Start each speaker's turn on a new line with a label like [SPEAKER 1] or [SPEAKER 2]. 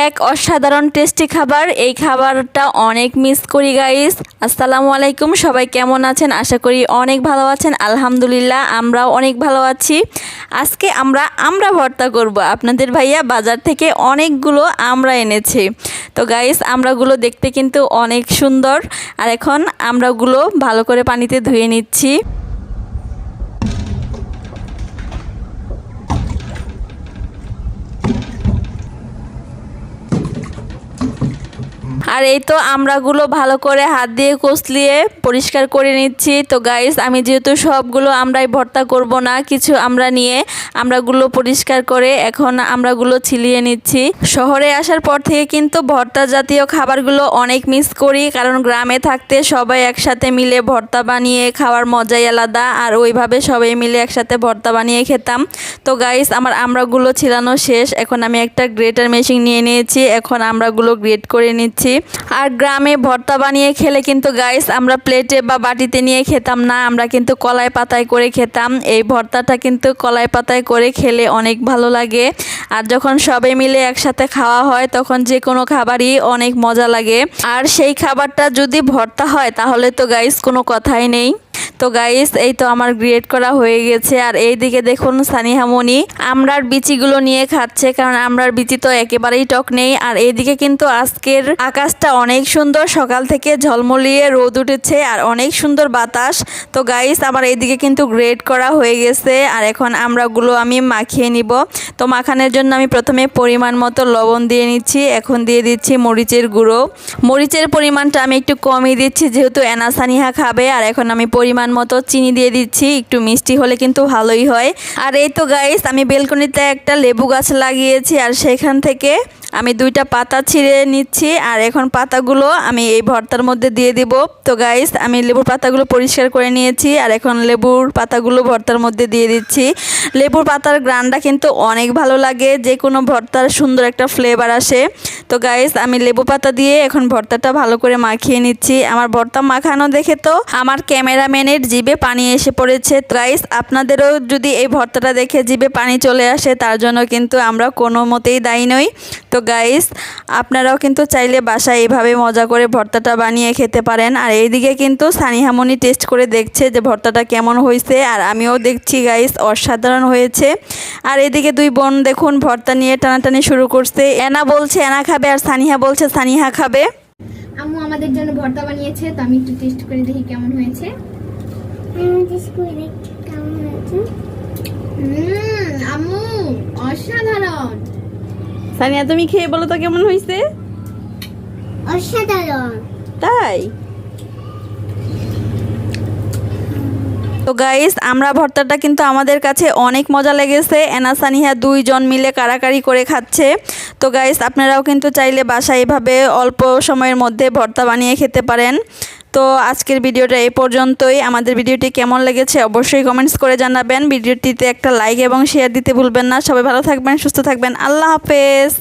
[SPEAKER 1] এক অসাধারণ টেস্টি খাবার। এই খাবারটা অনেক মিস করি গাইস। আসসালামু আলাইকুম, সবাই কেমন আছেন? আশা করি অনেক ভালো আছেন। আলহামদুলিল্লাহ আমরাও অনেক ভালো আছি। আজকে আমরা ভর্তা করব। আপনাদের ভাইয়া বাজার থেকে অনেকগুলো আমরা এনেছে। তো গাইস আমরাগুলো দেখতে কিন্তু অনেক সুন্দর। আর এখন আমরাগুলো ভালো করে পানিতে ধুয়ে নিচ্ছি। আর এই তো আমরাগুলো ভালো করে হাত দিয়ে কষলিয়ে পরিষ্কার করে নিচ্ছি। তো গাইস আমি যেহেতু সবগুলো আমরাই ভর্তা করব না, কিছু আমরা নিয়ে আমরাগুলো পরিষ্কার করে এখন আমরাগুলো ছিলিয়ে নিচ্ছি। শহরে আসার পর থেকে কিন্তু ভর্তা জাতীয় খাবারগুলো অনেক মিস করি, কারণ গ্রামে থাকতে সবাই একসাথে মিলে ভর্তা বানিয়ে খাওয়ার মজাই আলাদা। আর ওইভাবে সবাই মিলে একসাথে ভর্তা বানিয়ে খেতাম। তো গাইস আমার আমরাগুলো ছিলানো শেষ। এখন আমি একটা গ্রেটার মেশিন নিয়ে নিয়েছি। এখন আমরাগুলো গ্রেট করে নিচ্ছি। আর গ্রামে ভর্তা বানিয়ে খেলে কিন্তু গাইস আমরা প্লেটে বা বাটিতে নিয়ে খেতাম না, আমরা কিন্তু কলাই পাতায় করে খেতাম। এই ভর্তাটা কিন্তু কলাই পাতায় করে খেলে অনেক ভালো লাগে। আর যখন সবাই মিলে একসাথে খাওয়া হয় তখন যে কোনো খাবারই অনেক মজা লাগে। আর সেই খাবারটা যদি ভর্তা হয় তাহলে তো গাইস কোনো কথাই নেই। তো গাইস এই তো আমার গ্রেট করা হয়ে গেছে। আর এইদিকে দেখুন সানিহামণি আমরার বিচিগুলো নিয়ে খাচ্ছে, কারণ আমরার বিচি তো একেবারেই টক নেই। আর এইদিকে কিন্তু আজকের আকাশটা অনেক সুন্দর, সকাল থেকে ঝলমলিয়ে রোদ উঠেছে আর অনেক সুন্দর বাতাস। তো গাইস আমার এইদিকে কিন্তু গ্রেট করা হয়ে গেছে। আর এখন আমরাগুলো আমি মাখিয়ে নিব। তো মাখানোর জন্য আমি প্রথমে পরিমাণ মতো লবণ দিয়ে নিচ্ছি। এখন দিয়ে দিচ্ছি মরিচের গুঁড়ো। মরিচের পরিমাণটা আমি একটু কমই দিচ্ছি যেহেতু এনা সানিহা খাবে। আর এখন আমি পরিমাণ মতো চিনি দিয়ে দিচ্ছি, একটু মিষ্টি হলে কিন্তু ভালোই হয়। আর এই তো গাইস আমি বেলকনিতে একটা লেবু গাছ লাগিয়েছি, আর সেখান থেকে আমি দুইটা পাতা ছিঁড়ে নিচ্ছি। আর এখন পাতাগুলো আমি এই ভর্তার মধ্যে দিয়ে দিব। তো গাইস আমি লেবুর পাতাগুলো পরিষ্কার করে নিয়েছি। আর এখন লেবুর পাতাগুলো ভর্তার মধ্যে দিয়ে দিচ্ছি। লেবুর পাতার গ্রানটা কিন্তু অনেক ভালো লাগে, যে কোনো ভর্তার সুন্দর একটা ফ্লেভার আসে। তো গাইস আমি লেবু পাতা দিয়ে এখন ভর্তাটা ভালো করে মাখিয়ে নিচ্ছি। আমার ভর্তা মাখানো দেখে তো আমার ক্যামেরাম্যানের জিভে পানি এসে পড়েছে। গাইস আপনাদেরও যদি এই ভর্তাটা দেখে জিভে পানি চলে আসে তার জন্য কিন্তু আমরা কোনো মতেই দায়ী নই। তো গাইস আপনারাও কিন্তু চাইলে বাসায় এইভাবে মজা করে ভর্তাটা বানিয়ে খেতে পারেন। আর এইদিকে কিন্তু সানিহামণি টেস্ট করে দেখছে যে ভর্তাটা কেমন হয়েছে, আর আমিও দেখছি গাইস অসাধারণ হয়েছে। আর এদিকে দুই বোন দেখুন ভর্তা নিয়ে টানাটানি শুরু করছে। এনা বলছে এনা খাবে আর সানিহা বলছে সানিহা খাবে।
[SPEAKER 2] আম্মু আমাদের জন্য ভর্তা বানিয়েছে, তো আমি একটু টেস্ট করে দেখি কেমন হয়েছে। আম্মু অসাধারণ।
[SPEAKER 1] সানিয়া তুমি খেয়ে বলো তো কেমন হয়েছে?
[SPEAKER 2] অসাধারণ।
[SPEAKER 1] তাই? তো গাইস আমরা ভর্তাটা কিন্তু আমাদের কাছে অনেক মজা লেগেছে। এনা সানিহা দুইজন মিলে কারাকারি করে খাচ্ছে। তো গাইস আপনারাও কিন্তু চাইলে বাসায় এভাবে অল্প সময়ের মধ্যে ভর্তা বানিয়ে খেতে পারেন। তো আজকের ভিডিওটা এই পর্যন্তই। আমাদের ভিডিওটি কেমন লেগেছে অবশ্যই কমেন্টস করে জানাবেন। ভিডিওটিতে একটা লাইক এবং শেয়ার দিতে ভুলবেন না। সবাই ভালো থাকবেন, সুস্থ থাকবেন। আল্লাহ হাফেজ।